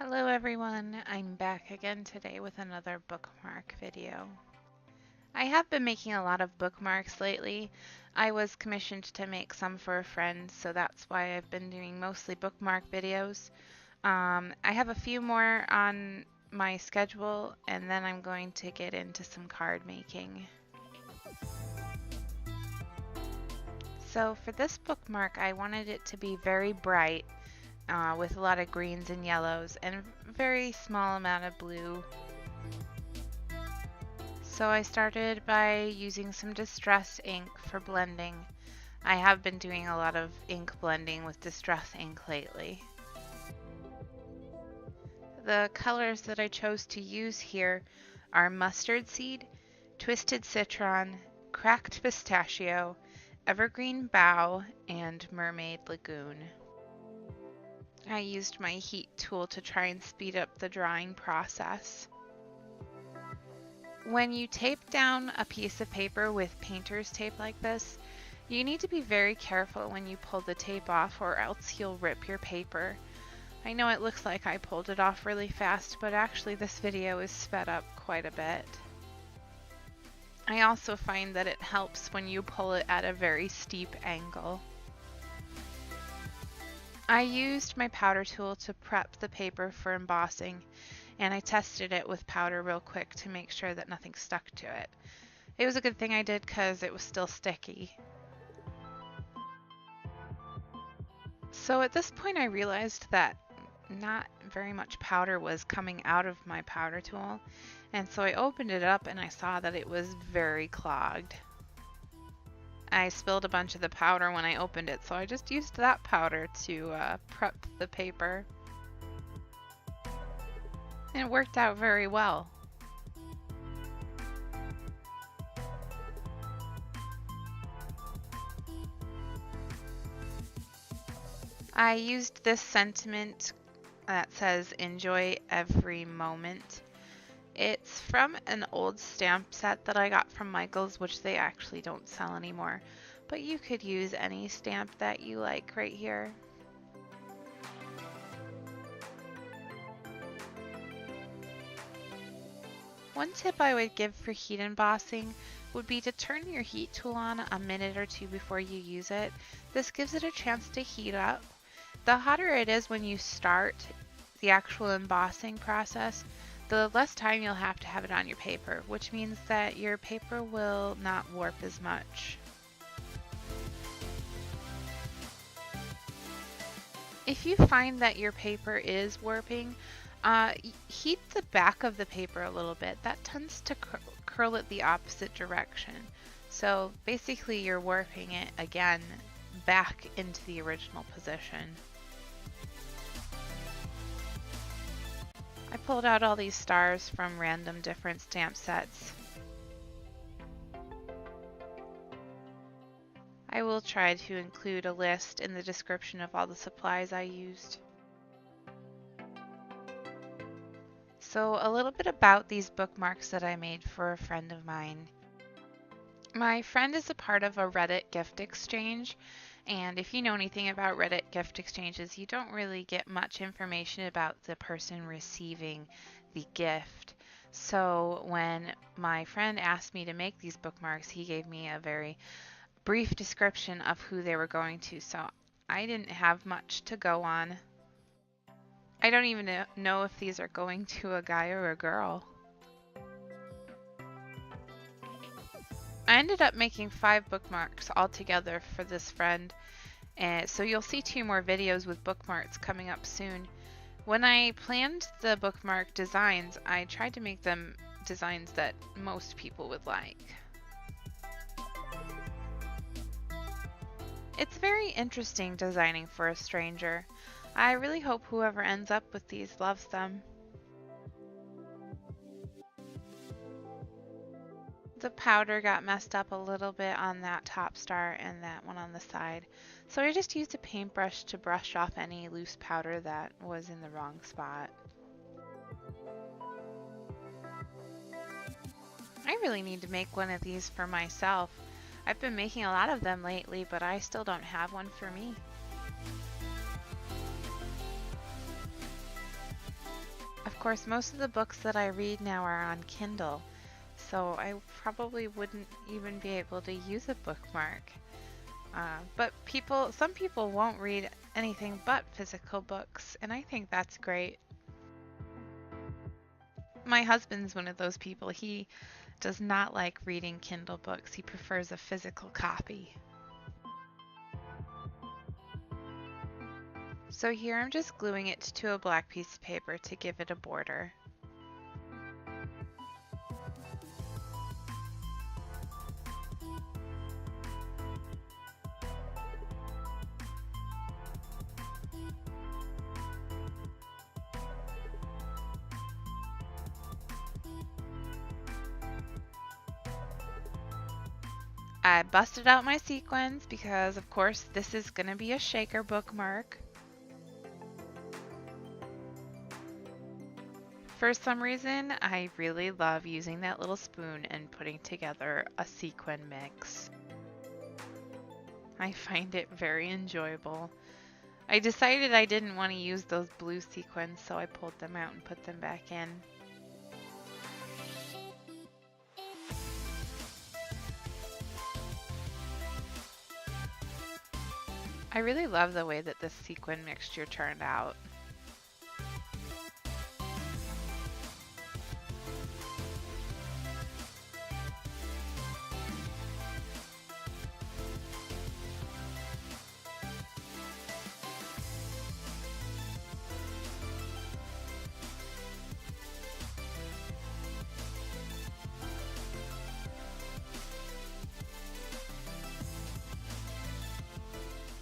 Hello everyone, I'm back again today with another bookmark video. I have been making a lot of bookmarks lately. I was commissioned to make some for a friend, so that's why I've been doing mostly bookmark videos. I have a few more on my schedule, and then I'm going to get into some card making. So for this bookmark, I wanted it to be very bright, with a lot of greens and yellows and a very small amount of blue. So I started by using some distress ink for blending. I have been doing a lot of ink blending with distress ink lately. The colors that I chose to use here are mustard seed, twisted citron, cracked pistachio, evergreen bough, and mermaid lagoon. I used my heat tool to try and speed up the drying process. When you tape down a piece of paper with painter's tape like this, you need to be very careful when you pull the tape off, or else you'll rip your paper. I know it looks like I pulled it off really fast, but actually this video is sped up quite a bit. I also find that it helps when you pull it at a very steep angle. I used my powder tool to prep the paper for embossing, and I tested it with powder real quick to make sure that nothing stuck to it. It was a good thing I did because it was still sticky. So at this point I realized that not very much powder was coming out of my powder tool, and so I opened it up and I saw that it was very clogged. I spilled a bunch of the powder when I opened it, so I just used that powder to prep the paper. And it worked out very well. I used this sentiment that says, "Enjoy every moment." It's from an old stamp set that I got from Michael's, which they actually don't sell anymore, but you could use any stamp that you like right here. One tip I would give for heat embossing would be to turn your heat tool on a minute or two before you use it. This gives it a chance to heat up. The hotter it is when you start the actual embossing process, the less time you'll have to have it on your paper, which means that your paper will not warp as much. If you find that your paper is warping, heat the back of the paper a little bit. That tends to curl it the opposite direction. So basically you're warping it again back into the original position. I pulled out all these stars from random different stamp sets. I will try to include a list in the description of all the supplies I used. So a little bit about these bookmarks that I made for a friend of mine. My friend is a part of a Reddit gift exchange, and if you know anything about Reddit gift exchanges, you don't really get much information about the person receiving the gift. So when my friend asked me to make these bookmarks, he gave me a very brief description of who they were going to, so I didn't have much to go on. I don't even know if these are going to a guy or a girl. I ended up making 5 bookmarks altogether for this friend, and so you'll see 2 more videos with bookmarks coming up soon. When I planned the bookmark designs, I tried to make them designs that most people would like. It's very interesting designing for a stranger. I really hope whoever ends up with these loves them. The powder got messed up a little bit on that top star and that one on the side, so I just used a paintbrush to brush off any loose powder that was in the wrong spot. I really need to make one of these for myself. I've been making a lot of them lately, but I still don't have one for me. course, most of the books that I read now are on Kindle, so I probably wouldn't even be able to use a bookmark. But some people won't read anything but physical books, and I think that's great. My husband's one of those people. He does not like reading Kindle books. He prefers a physical copy. So here I'm just gluing it to a black piece of paper to give it a border. I busted out my sequins because, of course, this is going to be a shaker bookmark. For some reason, I really love using that little spoon and putting together a sequin mix. I find it very enjoyable. I decided I didn't want to use those blue sequins, so I pulled them out and put them back in. I really love the way that this sequin mixture turned out.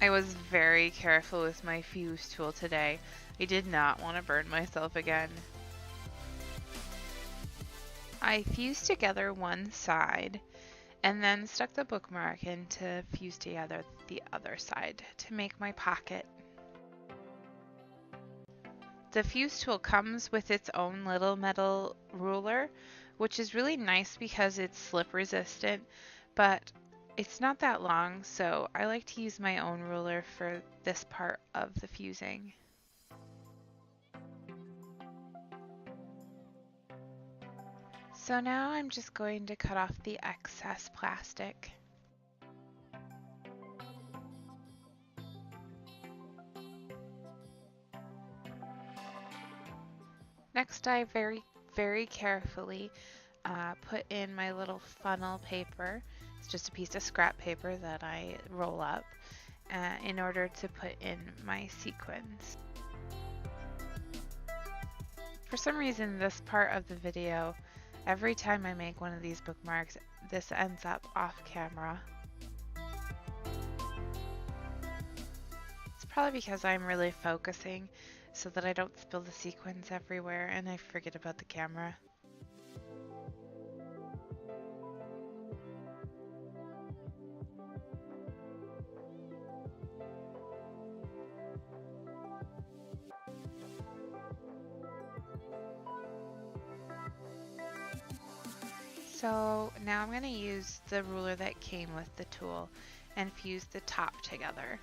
I was very careful with my fuse tool today. I did not want to burn myself again. I fused together one side and then stuck the bookmark in to fuse together the other side to make my pocket. The fuse tool comes with its own little metal ruler, which is really nice because it's slip resistant, but it's not that long, so I like to use my own ruler for this part of the fusing. So now I'm just going to cut off the excess plastic. Next, I very carefully put in my little funnel paper. It's just a piece of scrap paper that I roll up in order to put in my sequins. For some reason, this part of the video, every time I make one of these bookmarks, this ends up off camera. It's probably because I'm really focusing so that I don't spill the sequins everywhere and I forget about the camera. So now I'm going to use the ruler that came with the tool and fuse the top together.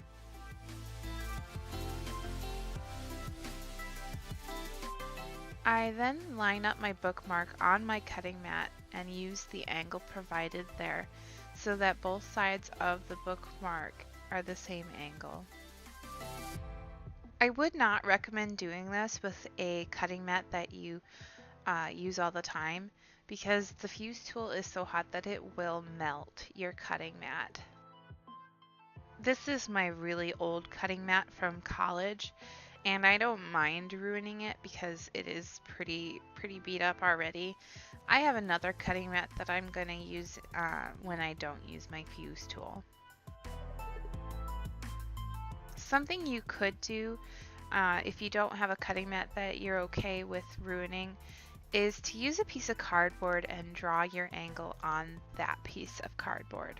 I then line up my bookmark on my cutting mat and use the angle provided there so that both sides of the bookmark are the same angle. I would not recommend doing this with a cutting mat that you use all the time, because the fuse tool is so hot that it will melt your cutting mat. This is my really old cutting mat from college, and I don't mind ruining it because it is pretty beat up already. I have another cutting mat that I'm going to use when I don't use my fuse tool. Something you could do if you don't have a cutting mat that you're okay with ruining is to use a piece of cardboard and draw your angle on that piece of cardboard.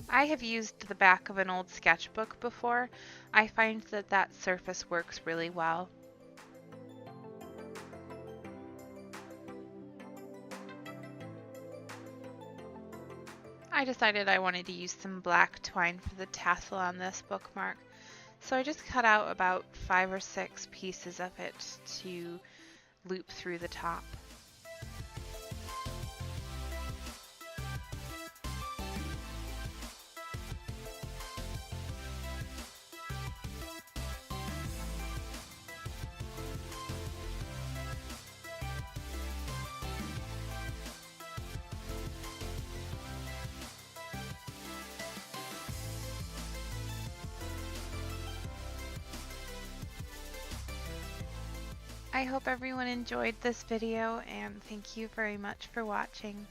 I have used the back of an old sketchbook before. I find that that surface works really well. I decided I wanted to use some black twine for the tassel on this bookmark, So I just cut out about 5 or 6 pieces of it to loop through the top. I hope everyone enjoyed this video, and thank you very much for watching.